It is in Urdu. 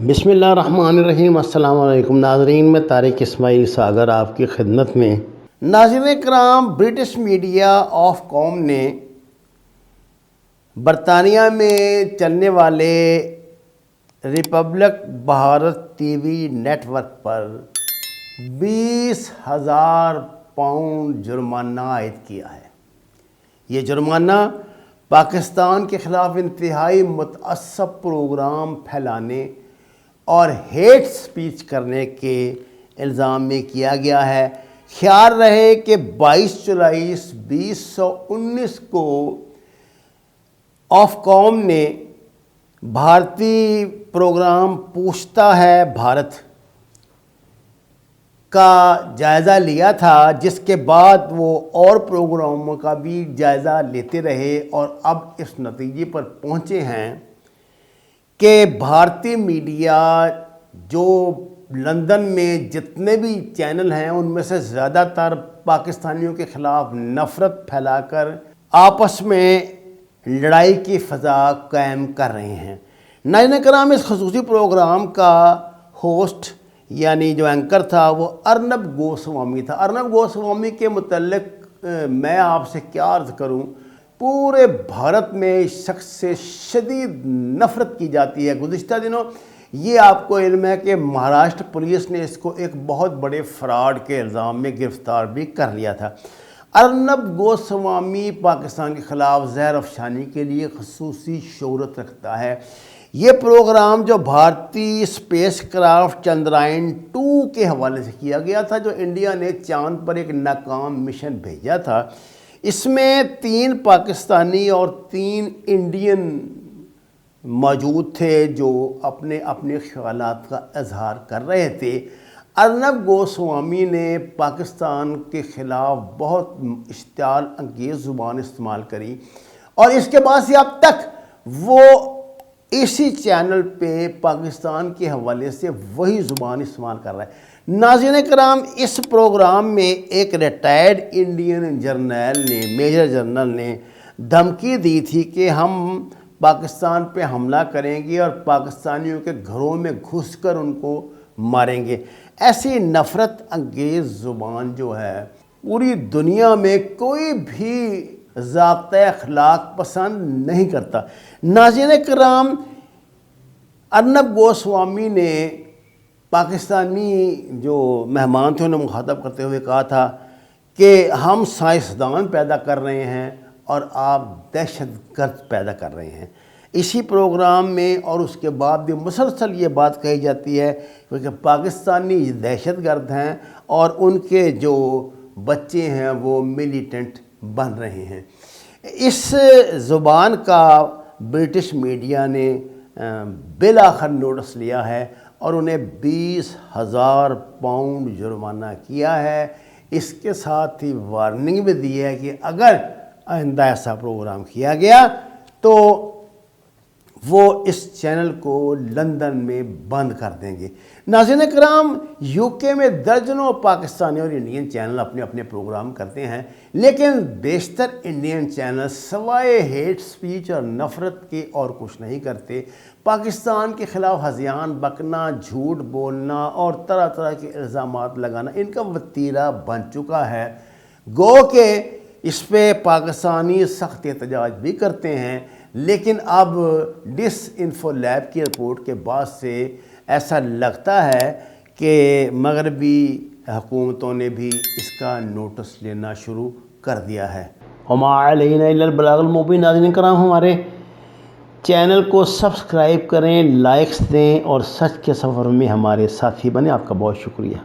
بسم اللہ الرحمن الرحیم۔ السلام علیکم ناظرین، میں طارق اسماعیل ساگر آپ کی خدمت میں۔ ناظرین کرام، برٹش میڈیا آف قوم نے برطانیہ میں چلنے والے Republic Bharat T V network پر 20,000 پاؤنڈ جرمانہ عائد کیا ہے۔ یہ جرمانہ پاکستان کے خلاف انتہائی متعصب پروگرام پھیلانے اور ہیٹ سپیچ کرنے کے الزام میں کیا گیا ہے۔ خیال رہے کہ 22 جولائی 2019 کو آف قوم نے بھارتی پروگرام پوچھتا ہے بھارت کا جائزہ لیا تھا، جس کے بعد وہ اور پروگراموں کا بھی جائزہ لیتے رہے اور اب اس نتیجے پر پہنچے ہیں کہ بھارتی میڈیا جو لندن میں جتنے بھی چینل ہیں ان میں سے زیادہ تر پاکستانیوں کے خلاف نفرت پھیلا کر آپس میں لڑائی کی فضا قائم کر رہے ہیں۔ ناظرین کرام، اس خصوصی پروگرام کا ہوسٹ یعنی جو اینکر تھا وہ ارنب گوسوامی تھا۔ ارنب گوسوامی کے متعلق میں آپ سے کیا عرض کروں، پورے بھارت میں اس شخص سے شدید نفرت کی جاتی ہے۔ گزشتہ دنوں یہ آپ کو علم ہے کہ مہاراشٹر پولیس نے اس کو ایک بہت بڑے فراڈ کے الزام میں گرفتار بھی کر لیا تھا۔ ارنب گوسوامی پاکستان کے خلاف زہر افشانی کے لیے خصوصی شہرت رکھتا ہے۔ یہ پروگرام جو بھارتی اسپیس کرافٹ چندرائن 2 کے حوالے سے کیا گیا تھا، جو انڈیا نے چاند پر ایک ناکام مشن بھیجا تھا، اس میں 3 پاکستانی اور 3 انڈین موجود تھے جو اپنے خیالات کا اظہار کر رہے تھے۔ ارنب گوسوامی نے پاکستان کے خلاف بہت اشتعال انگیز زبان استعمال کری اور اس کے بعد سے اب تک وہ اسی چینل پہ پاکستان کے حوالے سے وہی زبان استعمال کر رہا ہے۔ ناظرین کرام، اس پروگرام میں ایک ریٹائرڈ انڈین جرنیل نے، میجر جنرل نے دھمکی دی تھی کہ ہم پاکستان پہ حملہ کریں گے اور پاکستانیوں کے گھروں میں گھس کر ان کو ماریں گے۔ ایسی نفرت انگیز زبان جو ہے پوری دنیا میں کوئی بھی ضابطۂ اخلاق پسند نہیں کرتا۔ ناظرین کرام، ارنب گوسوامی نے پاکستانی جو مہمان تھے انہیں مخاطب کرتے ہوئے کہا تھا کہ ہم سائنسدان پیدا کر رہے ہیں اور آپ دہشت گرد پیدا کر رہے ہیں۔ اسی پروگرام میں اور اس کے بعد بھی مسلسل یہ بات کہی جاتی ہے کہ پاکستانی دہشت گرد ہیں اور ان کے جو بچے ہیں وہ ملیٹنٹ بن رہے ہیں۔ اس زبان کا برٹش میڈیا نے بالآخر نوٹس لیا ہے اور انہیں 20,000 پاؤنڈ جرمانہ کیا ہے۔ اس کے ساتھ ہی وارننگ بھی دی ہے کہ اگر آئندہ ایسا پروگرام کیا گیا تو وہ اس چینل کو لندن میں بند کر دیں گے۔ ناظرین کرام، یو کے میں درجنوں پاکستانی اور انڈین چینل اپنے پروگرام کرتے ہیں، لیکن بیشتر انڈین چینل سوائے ہیٹ سپیچ اور نفرت کے اور کچھ نہیں کرتے۔ پاکستان کے خلاف ہذیان بکنا، جھوٹ بولنا اور طرح طرح کے الزامات لگانا ان کا وتیرہ بن چکا ہے۔ گو کہ اس پہ پاکستانی سخت احتجاج بھی کرتے ہیں، لیکن اب ڈس انفو لیب کی رپورٹ کے بعد سے ایسا لگتا ہے کہ مغربی حکومتوں نے بھی اس کا نوٹس لینا شروع کر دیا ہے۔ وما علینا الا البلاغ المبین۔ ناظرین کرام، ہمارے چینل کو سبسکرائب کریں، لائکس دیں اور سچ کے سفر میں ہمارے ساتھی بنیں۔ آپ کا بہت شکریہ۔